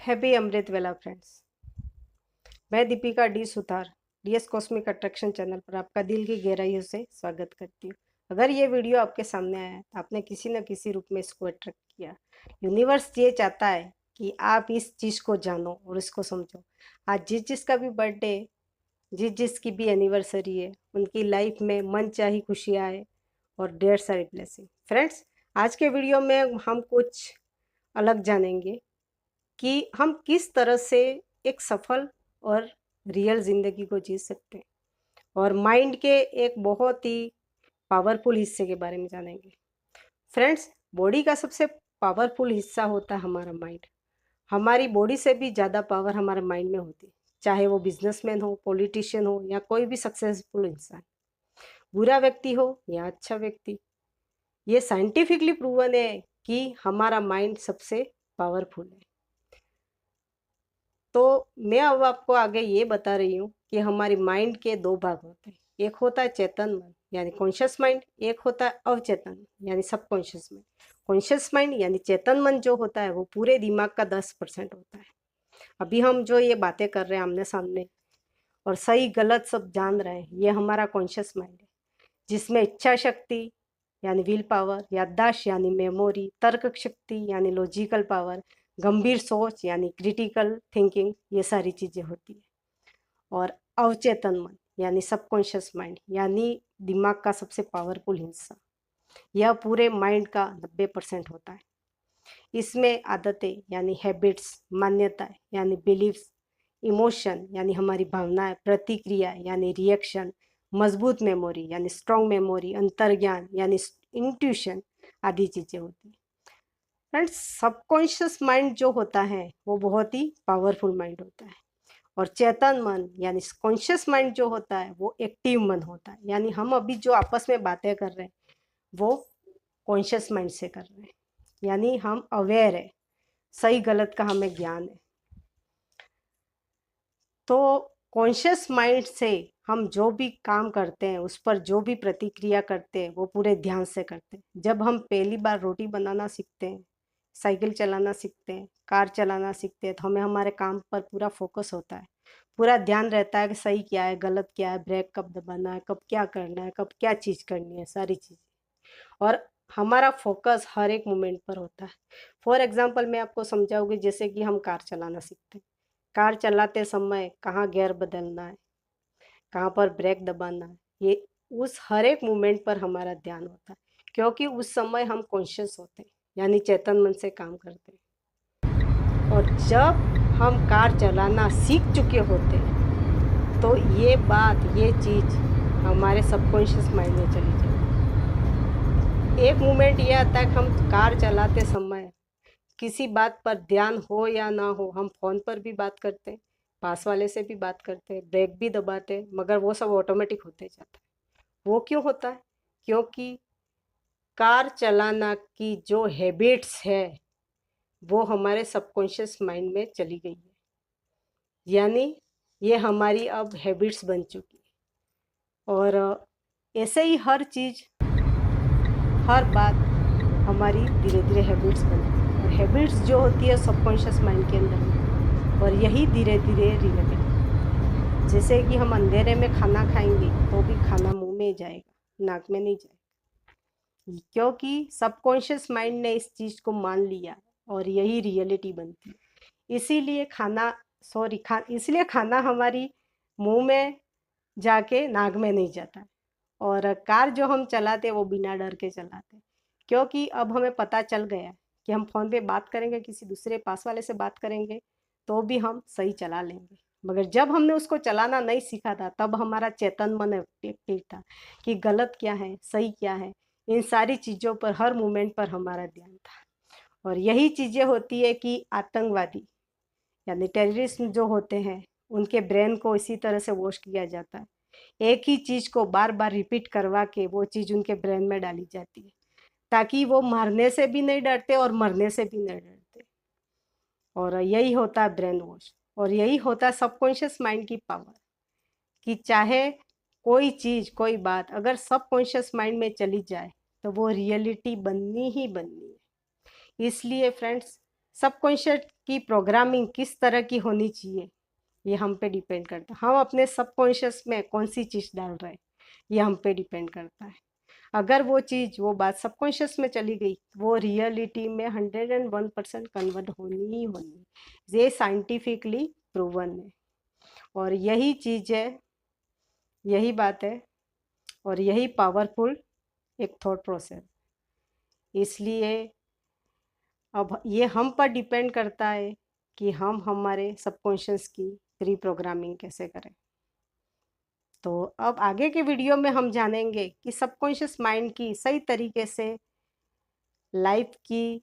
Happy अमृत वेला friends. मैं Deepika D Sutar DS cosmic attraction channel पर आपका दिल की गहराइयों से स्वागत करती हूँ। अगर ये वीडियो आपके सामने आया है तो आपने किसी न किसी रूप में इसको अट्रैक्ट किया। यूनिवर्स ये चाहता है कि आप इस चीज़ को जानो और इसको समझो। आज जिस जिसका भी बर्थडे, जिस जिसकी भी एनिवर्सरी है, उनकी लाइफ में मन चाही खुशियाँ आए और ढेर सारी ब्लेसिंग। फ्रेंड्स, आज के वीडियो में हम कुछ अलग जानेंगे कि हम किस तरह से एक सफल और रियल ज़िंदगी को जी सकते हैं, और माइंड के एक बहुत ही पावरफुल हिस्से के बारे में जानेंगे। फ्रेंड्स, बॉडी का सबसे पावरफुल हिस्सा होता है हमारा माइंड। हमारी बॉडी से भी ज़्यादा पावर हमारे माइंड में होती है, चाहे वो बिजनेसमैन हो, पॉलिटिशियन हो या कोई भी सक्सेसफुल इंसान, बुरा व्यक्ति हो या अच्छा व्यक्ति। ये साइंटिफिकली प्रूवन है कि हमारा माइंड सबसे पावरफुल है। तो मैं अब आपको आगे ये बता रही हूँ कि हमारी माइंड के दो भाग होते हैं। एक होता है चेतन मन यानी कॉन्शियस माइंड, एक होता है अवचेतन यानी सबकॉन्शियस माइंड। कॉन्शियस माइंड यानी चेतन मन जो होता है वो पूरे दिमाग का 10% होता है। अभी हम जो ये बातें कर रहे हैं आमने सामने और सही गलत सब जान रहे हैं, ये हमारा कॉन्शियस माइंड है, जिसमें इच्छा शक्ति यानी विल पावर, याददाश्त यानी मेमोरी, तर्क शक्ति यानी लॉजिकल पावर, गंभीर सोच यानी क्रिटिकल थिंकिंग, ये सारी चीज़ें होती है। और अवचेतन मन यानी सबकॉन्शियस माइंड यानी दिमाग का सबसे पावरफुल हिस्सा, यह पूरे माइंड का 90% होता है। इसमें आदतें यानी हैबिट्स, मान्यताएं यानी बिलीव्स, इमोशन यानी हमारी भावनाएं, प्रतिक्रिया यानी रिएक्शन, मजबूत मेमोरी यानी स्ट्रॉन्ग मेमोरी, अंतर्ज्ञान यानी इंट्यूशन आदि चीज़ें होती हैं। फ्रेंड्स, सबकॉन्शियस माइंड जो होता है वो बहुत ही पावरफुल माइंड होता है, और चेतन मन यानी कॉन्शियस माइंड जो होता है वो एक्टिव मन होता है। यानी हम अभी जो आपस में बातें कर रहे हैं वो कॉन्शियस माइंड से कर रहे हैं, यानी हम अवेयर है, सही गलत का हमें ज्ञान है। तो कॉन्शियस माइंड से हम जो भी काम करते हैं, उस पर जो भी प्रतिक्रिया करते हैं वो पूरे ध्यान से करते हैं। जब हम पहली बार रोटी बनाना सीखते हैं, साइकिल चलाना सीखते हैं, कार चलाना सीखते हैं, तो हमें हमारे काम पर पूरा फोकस होता है, पूरा ध्यान रहता है कि सही क्या है, गलत क्या है, ब्रेक कब दबाना है, कब क्या करना है, कब क्या चीज़ करनी है, सारी चीज़ें। और हमारा फोकस हर एक मोमेंट पर होता है। फॉर एग्जांपल मैं आपको समझाऊंगी, जैसे कि हम कार चलाना सीखते हैं। कार चलाते समय कहाँ गियर बदलना है, कहाँ पर ब्रेक दबाना है, ये उस हर एक मोमेंट पर हमारा ध्यान होता है, क्योंकि उस समय हम कॉन्शियस होते हैं, यानी चेतन मन से काम करते हैं। और जब हम कार चलाना सीख चुके होते हैं तो ये बात, ये चीज़ हमारे सबकॉन्शियस माइंड में चली जाती है। एक मोमेंट ये आता है कि हम कार चलाते समय किसी बात पर ध्यान हो या ना हो, हम फ़ोन पर भी बात करते हैं, पास वाले से भी बात करते हैं, ब्रेक भी दबाते हैं, मगर वो सब ऑटोमेटिक होते जाता है। वो क्यों होता है? क्योंकि कार चलाना की जो हैबिट्स है वो हमारे सबकॉन्शियस माइंड में चली गई है, यानी ये हमारी अब हैबिट्स बन चुकी है। और ऐसे ही हर चीज़, हर बात हमारी धीरे धीरे हैबिट्स बनती है, और हैबिट्स जो होती है सबकॉन्शियस माइंड के अंदर में, और यही धीरे धीरे रिलेटेड। जैसे कि हम अंधेरे में खाना खाएंगे तो भी खाना मुंह में जाएगा, नाक में नहीं जाएगा, क्योंकि सबकॉन्शियस माइंड ने इस चीज़ को मान लिया और यही रियलिटी बनती है। इसीलिए इसलिए खाना हमारी मुंह में जाके नाक में नहीं जाता। और कार जो हम चलाते हैं वो बिना डर के चलाते हैं, क्योंकि अब हमें पता चल गया कि हम फ़ोन पे बात करेंगे, किसी दूसरे पास वाले से बात करेंगे तो भी हम सही चला लेंगे। मगर जब हमने उसको चलाना नहीं सीखा था तब हमारा चेतन मन एक्टिव था कि गलत क्या है, सही क्या है, इन सारी चीज़ों पर हर मोमेंट पर हमारा ध्यान था। और यही चीज़ें होती है कि आतंकवादी यानी टेररिस्ट जो होते हैं उनके ब्रेन को इसी तरह से वॉश किया जाता है। एक ही चीज़ को बार बार रिपीट करवा के वो चीज़ उनके ब्रेन में डाली जाती है, ताकि वो मारने से भी नहीं डरते और मरने से भी नहीं डरते। और यही होता है ब्रेन वॉश, और यही होता है सबकॉन्शियस माइंड की पावर, कि चाहे कोई चीज़, कोई बात अगर सबकॉन्शियस माइंड में चली जाए तो वो रियलिटी बननी ही बननी है। इसलिए फ्रेंड्स, सबकॉन्शियस की प्रोग्रामिंग किस तरह की होनी चाहिए, ये हम पे डिपेंड करता है। हम अपने सबकॉन्शियस में कौन सी चीज़ डाल रहे हैं, ये हम पे डिपेंड करता है। अगर वो चीज़, वो बात सबकॉन्शियस में चली गई, वो रियलिटी में 101% कन्वर्ट होनी ही होनी। ये साइंटिफिकली प्रूवन है, और यही चीज़ है, यही बात है, और यही पावरफुल एक थॉट प्रोसेस। इसलिए अब ये हम पर डिपेंड करता है कि हम हमारे सबकॉन्शियस की रीप्रोग्रामिंग कैसे करें। तो अब आगे के वीडियो में हम जानेंगे कि सबकॉन्शियस माइंड की सही तरीके से लाइफ की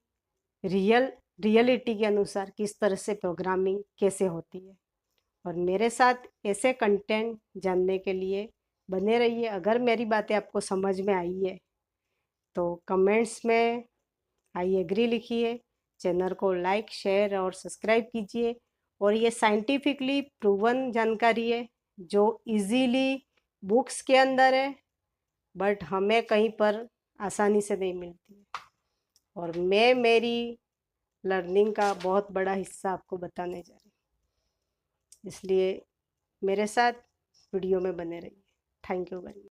रियलिटी के अनुसार किस तरह से प्रोग्रामिंग कैसे होती है। और मेरे साथ ऐसे कंटेंट जानने के लिए बने रहिए। अगर मेरी बातें आपको समझ में आई है तो कमेंट्स में आई एग्री लिखिए, चैनल को लाइक, शेयर और सब्सक्राइब कीजिए। और ये साइंटिफिकली प्रूवन जानकारी है जो इजीली बुक्स के अंदर है, बट हमें कहीं पर आसानी से नहीं मिलती है। और मैं मेरी लर्निंग का बहुत बड़ा हिस्सा आपको बताने जा रही हूँ, इसलिए मेरे साथ वीडियो में बने रहिए। Thank you very much.